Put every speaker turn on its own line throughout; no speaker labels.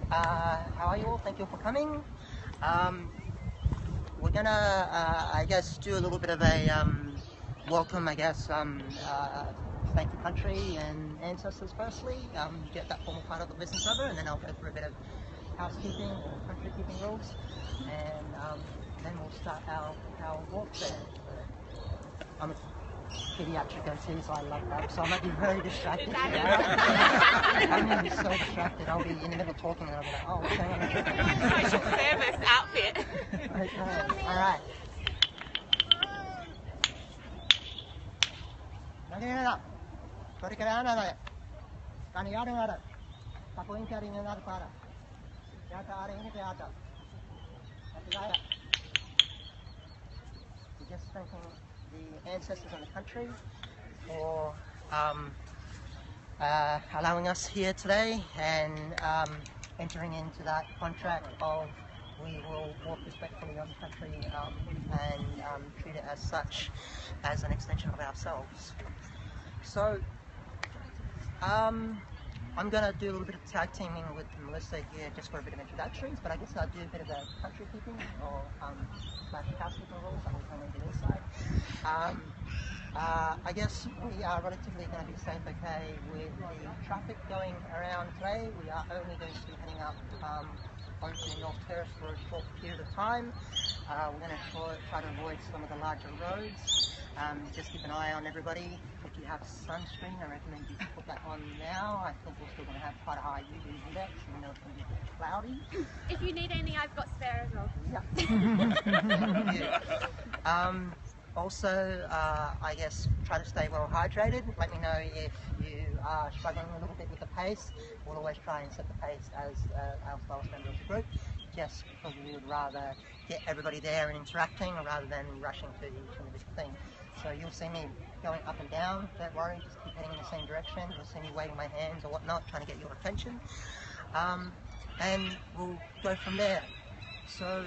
How are you all? Thank you for coming. We're gonna, I guess, do a little bit of a welcome, I guess, thank you country and ancestors firstly. Get that formal part of the business over, and then I'll go through a bit of housekeeping or country keeping rules, and then we'll start our walk there. I'm a pediatric OT, so I love that, so I might be very distracted. I'm going to be so distracted. I'll be in the middle of talking and I'll be like, oh, what's going on?
Social service outfit.
Okay. Alright. Just thanking the ancestors and the country for allowing us here today, and entering into that contract of we will walk respectfully on the country and treat it as such, as an extension of ourselves. So I'm going to do a little bit of tag teaming with Melissa here just for a bit of introductions, but I guess I'll do a bit of a country keeping or slash housekeeping rules that we'll kind of get inside. I guess we are relatively going to be safe, okay, with the traffic going around today. We are only going to be heading up onto North Terrace for a short period of time. We're going to try to avoid some of the larger roads. Just keep an eye on everybody. If you have sunscreen, I recommend you put that on now. I think we're still going to have quite a high UV index, even though it's going to be a bit cloudy.
If you need any, I've got spare as well.
Yeah. Also, I guess try to stay well hydrated. Let me know if you are struggling a little bit with the pace. We'll always try and set the pace as our slowest member of the group, just because we would rather get everybody there and interacting rather than rushing to each individual thing. So you'll see me going up and down, don't worry, just keep heading in the same direction. You'll see me waving my hands or whatnot, trying to get your attention. And we'll go from there. So,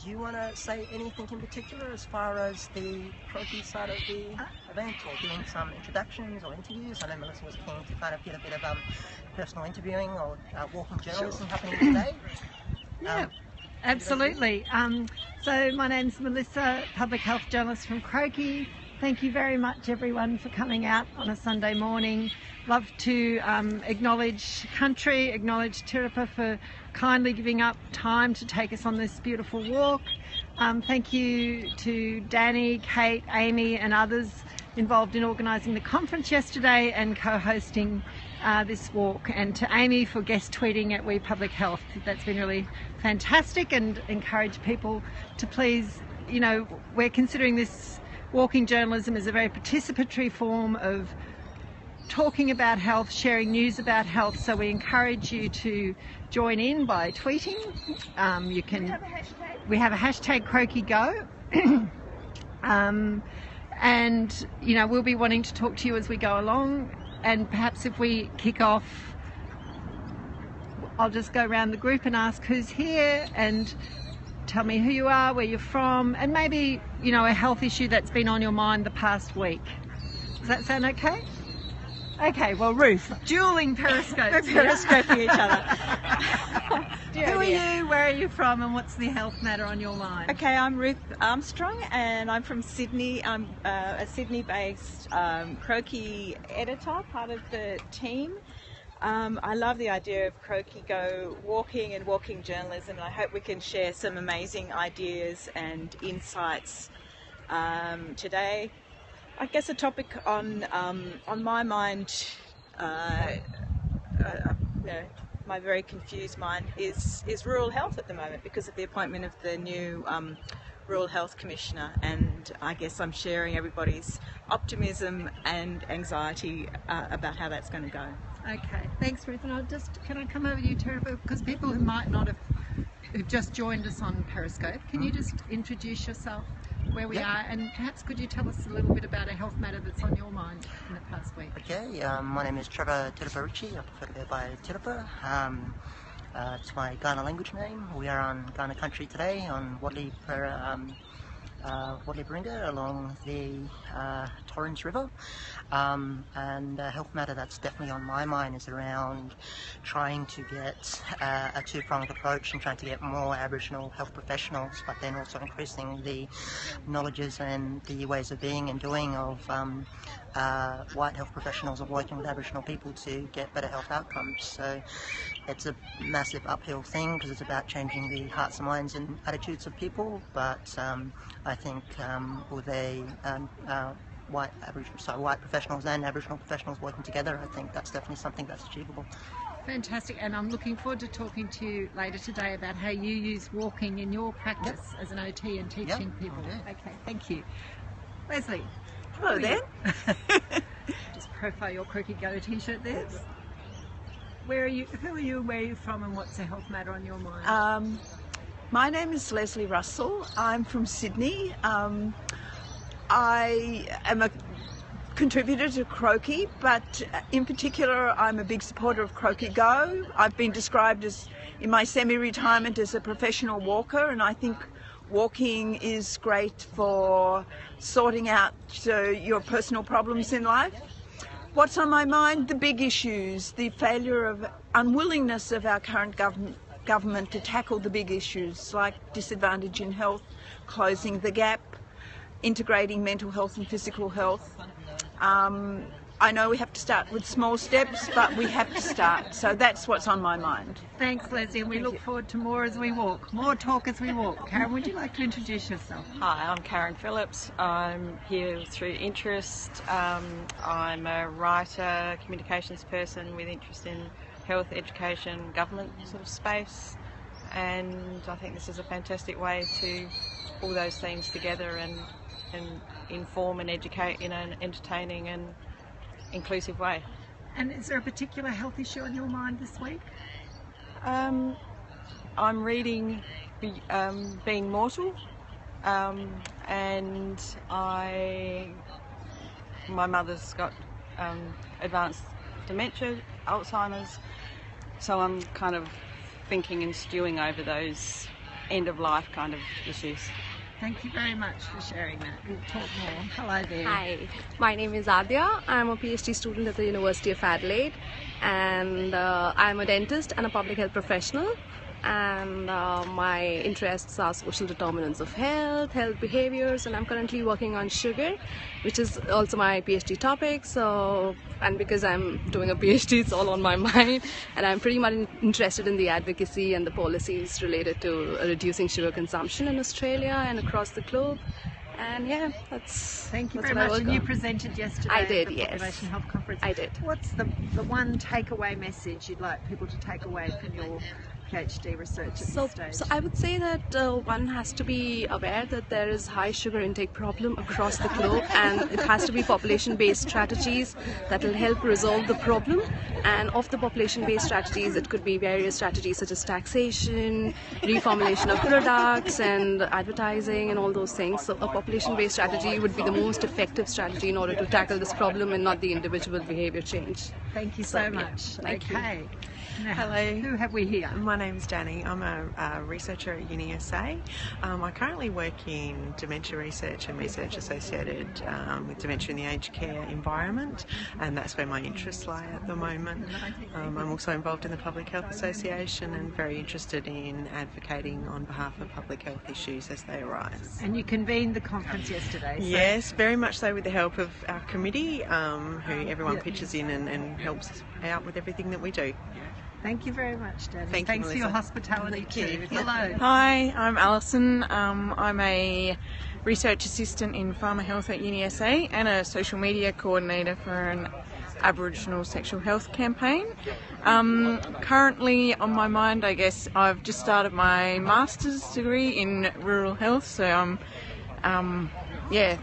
do you want to say anything in particular as far as the Croakey side of the event, or doing some introductions or interviews? I know Melissa was keen to kind of get a bit of personal interviewing or walking journalism happening today.
Yeah, absolutely. So my name's Melissa, public health journalist from Croakey. Thank you very much everyone for coming out on a Sunday morning. Love to acknowledge country, acknowledge Tirritpa for kindly giving up time to take us on this beautiful walk. Thank you to Danny, Kate, Amy and others involved in organising the conference yesterday and co-hosting this walk, and to Amy for guest tweeting at We Public Health. That's been really fantastic, and encourage people to please, you know, we're considering this walking journalism as a very participatory form of talking about health, sharing news about health, so we encourage you to join in by tweeting. You can. We have a hashtag CroakeyGo. And you know, we'll be wanting to talk to you as we go along, and perhaps if we kick off, I'll just go around the group and ask who's here and tell me who you are, where you're from, and maybe, you know, a health issue that's been on your mind the past week. Does that sound okay? Okay, well, Ruth, dueling periscopes. We're periscoping each other. Who are you, where are you from, and what's the health matter on your mind?
Okay, I'm Ruth Armstrong and I'm from Sydney. I'm a Sydney-based Croakey editor, part of the team. I love the idea of Croakey Go walking and walking journalism, and I hope we can share some amazing ideas and insights today. I guess a topic on my mind, my very confused mind, is rural health at the moment because of the appointment of the new Rural Health Commissioner, and I guess I'm sharing everybody's optimism and anxiety about how that's going to go.
Okay, thanks Ruth, and can I come over to you, Tirritpa, because people who might not have, who've just joined us on Periscope, can you just introduce yourself, where we are, and perhaps could you tell us a little bit about a health matter that's on your mind in the past week?
Okay, my name is Tirritpa Ritchie. I prefer to go by Tirritpa. It's my Kaurna language name. We are on Kaurna Country today on Wadley Paringa along the Torrens River. And Health Matter that's definitely on my mind is around trying to get a two-pronged approach and trying to get more Aboriginal health professionals, but then also increasing the knowledges and the ways of being and doing of white health professionals of working with Aboriginal people to get better health outcomes. So it's a massive uphill thing because it's about changing the hearts and minds and attitudes of people, but I think with white professionals and Aboriginal professionals working together, I think that's definitely something that's achievable.
Fantastic, and I'm looking forward to talking to you later today about how you use walking in your practice as an OT and teaching people. Okay, thank you. Leslie.
Hello there.
Just profile your Croakey Go t-shirt there. Where are you? Who are you? Where are you from? And what's a health matter on your mind?
My name is Leslie Russell. I'm from Sydney. I am a contributor to Croakey, but in particular I'm a big supporter of Croakey Go. I've been described as, in my semi-retirement, as a professional walker, and I think walking is great for sorting out your personal problems in life. What's on my mind? The big issues, the failure of unwillingness of our current government to tackle the big issues like disadvantage in health, closing the gap, integrating mental health and physical health. I know we have to start with small steps, but we have to start. So that's what's on my mind.
Thanks, Leslie, and we look forward to more as we walk, more talk as we walk. Karen, would you like to introduce yourself?
Hi, I'm Karen Phillips. I'm here through interest. I'm a writer, communications person with interest in health, education, government sort of space, and I think this is a fantastic way to pull those themes together and inform and educate in an entertaining and inclusive way.
And is there a particular health issue on your mind this week?
I'm reading Being Mortal, and my mother's got advanced dementia, Alzheimer's, so I'm kind of thinking and stewing over those end-of-life kind of issues.
Thank you very much for sharing that. We'll talk more. Hello there.
Hi, my name is Adya. I'm a PhD student at the University of Adelaide, and I'm a dentist and a public health professional, and my interests are social determinants of health, health behaviors, and I'm currently working on sugar, which is also my PhD topic. So, and because I'm doing a PhD, it's all on my mind, and I'm pretty much interested in the advocacy and the policies related to reducing sugar consumption in Australia and across the globe. And yeah,
Thank you
that's
very
what I
much.
work
And you
on.
presented yesterday
I did,
at the
yes.
Population Health Conference.
I did.
What's the one takeaway message you'd like people to take away from your PhD research at this stage?
So I would say that one has to be aware that there is high sugar intake problem across the globe, and it has to be population-based strategies that will help resolve the problem. And of the population-based strategies, it could be various strategies such as taxation, reformulation of products, and advertising, and all those things. So a population-based strategy would be the most effective strategy in order to tackle this problem and not the individual behavior change.
Thank you so
yeah,
much.
thank you.
Okay. Now,
Hello.
who have we here?
My name's Danny. I'm a researcher at UniSA. I currently work in dementia research and research associated with dementia in the aged care environment, and that's where my interests lie at the moment. I'm also involved in the Public Health Association and very interested in advocating on behalf of public health issues as they arise.
And you convened the conference yesterday. So
Yes, very much so, with the help of our committee, who everyone pitches in and helps out with everything that we do.
Thank you very much, Danny.
Thank you,
Thanks for your
Melissa.
hospitality too. Hello.
Hi, I'm Alison. I'm a research assistant in Pharma Health at UniSA and a social media coordinator for an Aboriginal sexual health campaign. Currently on my mind, I guess, I've just started my master's degree in rural health, so I'm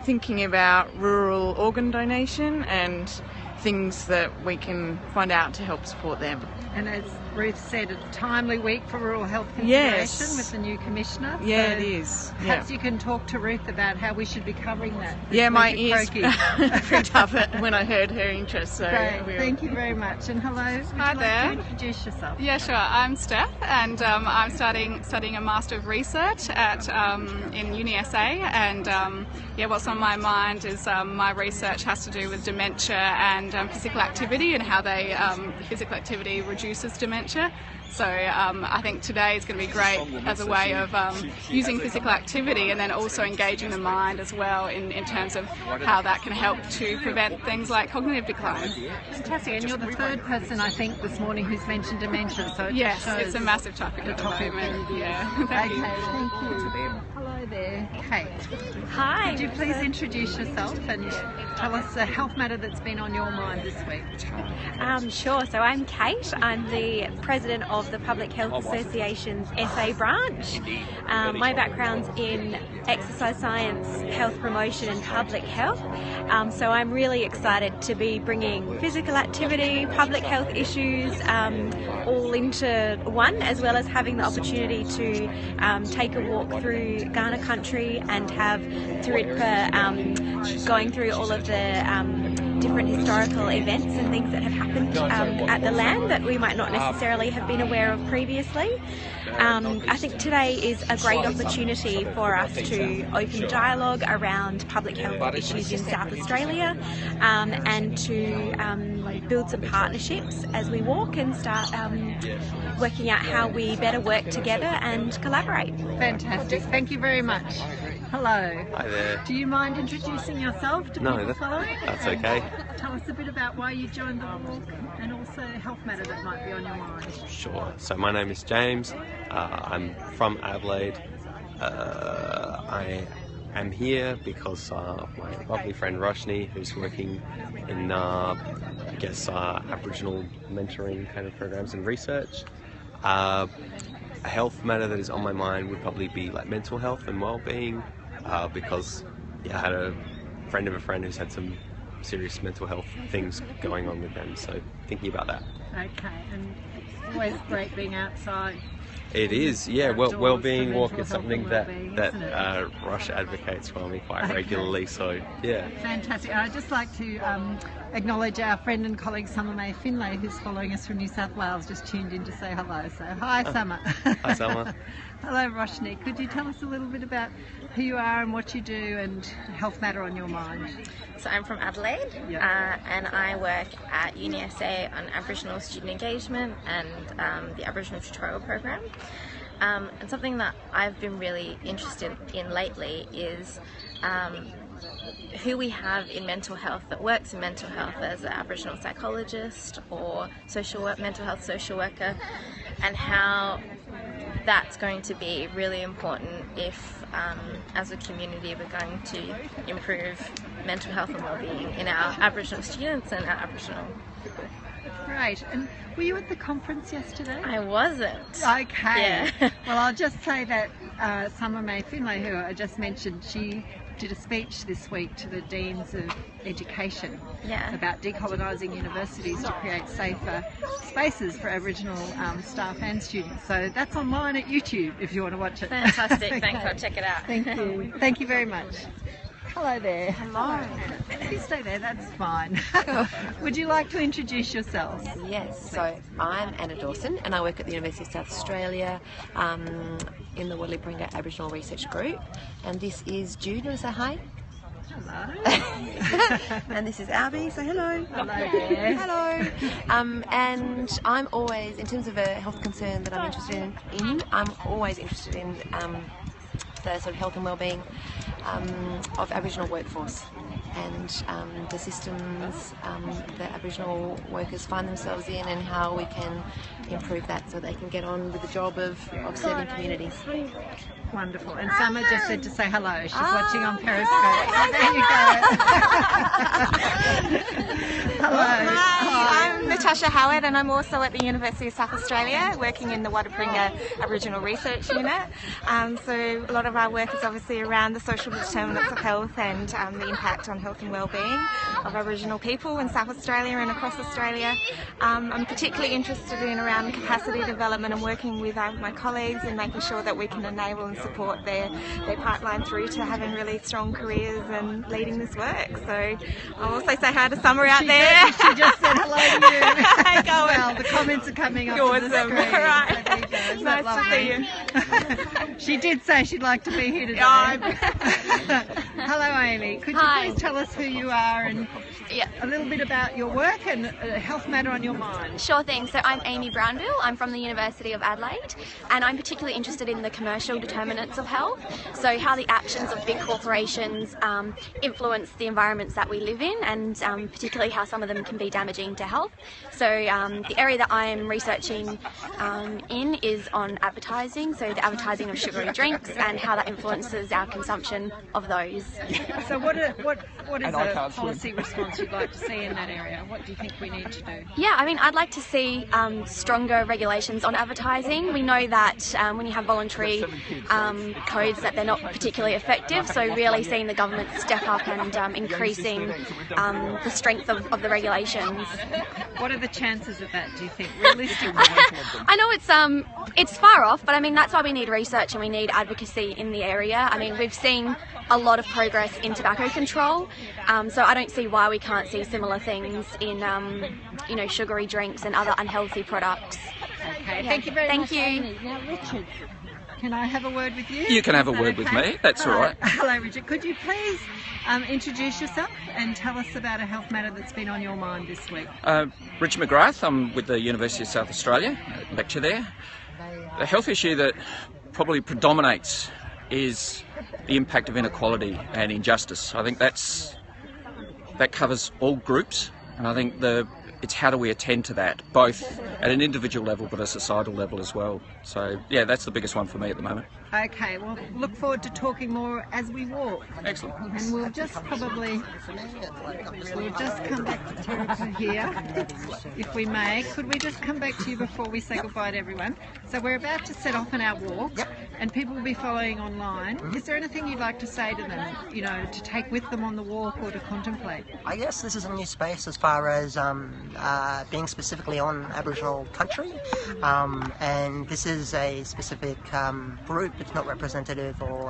thinking about rural organ donation and things that we can find out to help support them.
And as Ruth said, a timely week for rural health consideration
Yes.
with the new commissioner.
Yeah,
So
it is.
Perhaps you can talk to Ruth about how we should be covering that. this
Yeah, my
week at
ears
Croakey.
pricked up when I heard her interest. So
Great,
we'll-
thank you very much. And hello, would
Hi
you like
there.
to introduce yourself?
Yeah, sure. I'm Steph, and I'm studying a Master of Research at in UniSA. And yeah, what's on my mind is my research has to do with dementia and physical activity and how physical activity reduces dementia. So I think today is going to be great as a way of using physical activity and then also engaging the mind as well in terms of how that can help to prevent things like cognitive decline.
Fantastic. And you're the third person, I think, this morning who's mentioned dementia. So it
Yes,
just shows
it's a massive topic at the moment. Yeah. Thank you.
Okay, thank you. Hello there, Kate.
Hi.
Could you please introduce yourself and tell us a health matter that's been on your mind this week?
Sure. So I'm Kate. I'm the president of the Public Health Association's SA branch. My background's in exercise science, health promotion and public health. So I'm really excited to be bringing physical activity, public health issues all into one, as well as having the opportunity to take a walk through Kaurna Country and have Tirritpa going through all of the different historical events and things that have happened at the land that we might not necessarily have been aware of previously. I think today is a great opportunity for us to open dialogue around public health issues in South Australia and to build some partnerships as we walk and start working out how we better work together and collaborate.
Fantastic. Thank you very much. Hello.
Hi there.
Do you mind introducing yourself to
No,
people following?
that's okay.
Tell us a bit about why you joined the walk and also a health matter that might be on your mind.
Sure. So my name is James. I'm from Adelaide. I am here because my lovely friend Roshni, who's working in, Aboriginal mentoring kind of programs and research. A health matter that is on my mind would probably be like mental health and well-being, because I had a friend of a friend who's had some serious mental health things going on with them, so thinking about that.
Okay, and it's always great being outside.
It is, yeah.
Outdoors
Well-being
for
walk
mental
is
health
something
and
that
well-being,
Rush advocates for me quite
Okay.
regularly. So yeah.
Fantastic. I'd just like to acknowledge our friend and colleague Summer May Finlay, who's following us from New South Wales, just tuned in to say hello. So hi, Summer.
Hi, Summer.
Hello, Roshni. Could you tell us a little bit about who you are and what you do and health matter on your mind?
So I'm from Adelaide, and I work at UniSA on Aboriginal student engagement and the Aboriginal tutorial program. And something that I've been really interested in lately is who we have in mental health that works in mental health as an Aboriginal psychologist or mental health social worker, and how that's going to be really important if, as a community, we're going to improve mental health and well-being in our Aboriginal students and our Aboriginal people.
Great. And were you at the conference yesterday?
I wasn't.
Okay.
Yeah.
Well, I'll just say that Summer May Finlay, who I just mentioned, she did a speech this week to the Deans of Education about decolonising universities to create safer spaces for Aboriginal staff and students. So that's online at YouTube if you want to watch it.
Fantastic.
Okay.
Thanks. I'll check it out.
Thank you. Thank you very much. Hello there. Hello. You stay there, that's fine. Would you like to introduce yourself?
Yes, so I'm Anna Dawson and I work at the University of South Australia in the Wadley-Paringa Aboriginal Research Group, and this is Jude. You want to say hi?
Hello.
And this is Abby, so hello.
Hello there.
Hello. And I'm always, in terms of a health concern that I'm interested in, I'm always interested in the sort of health and well-being of Aboriginal workforce and the systems that Aboriginal workers find themselves in, and how we can improve that so they can get on with the job of serving communities.
Wonderful. And Summer just said to say hello. She's watching on Periscope. There you go. Hello.
Hi, I'm Natasha Howard, and I'm also at the University of South Australia working in the Wadapringa Aboriginal Research Unit. So a lot of our work is obviously around the social determinants of health and the impact on health and wellbeing of Aboriginal people in South Australia and across Australia. I'm particularly interested in around capacity development and working with my colleagues and making sure that we can enable and support their pipeline through to having really strong careers and leading this work. So I'll also say hi to Summer out there.
She just said hello to you.
Hey,
well, the comments are coming up on the screen.
Right.
So
Nice to see you.
She did say she'd like to be here today. Hello, Amy. Could you please tell us who you are and a little bit about your work and a health matter on your mind?
Sure thing. So I'm Amy Brownville. I'm from the University of Adelaide, and I'm particularly interested in the commercial determinants of health. So how the actions of big corporations influence the environments that we live in, and particularly how some of them can be damaging to health. So the area that I'm researching in is on advertising, so the advertising of sugary drinks and how that influences our consumption of those.
So what is a policy response you'd like to see in that area? What do you think we need to do?
Yeah, I mean, I'd like to see stronger regulations on advertising. We know that when you have voluntary codes that they're not particularly effective, so really seeing the government step up and increasing the strength of the regulations.
What are the chances of that, do you think, realistically?
I know it's far off, but I mean, that's why we need research and we need advocacy in the area. I mean, we've seen a lot of progress in tobacco control, so I don't see why we can't see similar things in sugary drinks and other unhealthy products.
Okay, thank you very much.
Thank you.
Now, Richard, can I have a word with you?
You can have a word with me, that's all right.
Hello, Richard. Could you please introduce yourself and tell us about a health matter that's been on your mind this week?
Richard McGrath, I'm with the University of South Australia, lecture there. The health issue that probably predominates is the impact of inequality and injustice. I think that covers all groups, and I think it's how do we attend to that, both at an individual level but a societal level as well. So yeah, that's the biggest one for me at the moment.
Okay, well, look forward to talking more as we walk.
Excellent.
And we'll just come back to Tirritpa here, if we may. Could we just come back to you before we say goodbye to everyone? So we're about to set off on our walk, and people will be following online. Is there anything you'd like to say to them, to take with them on the walk or to contemplate?
I guess this is a new space as far as being specifically on Aboriginal country, and this is a specific group. It's not representative or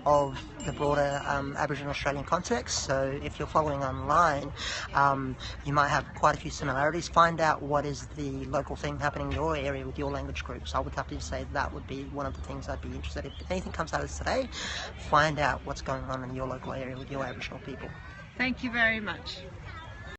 of the broader Aboriginal Australian context. So if you're following online, you might have quite a few similarities. Find out what is the local thing happening in your area with your language groups. I would have to say that would be one of the things I'd be interested in. If anything comes out of this today, find out what's going on in your local area with your Aboriginal people.
Thank you very much.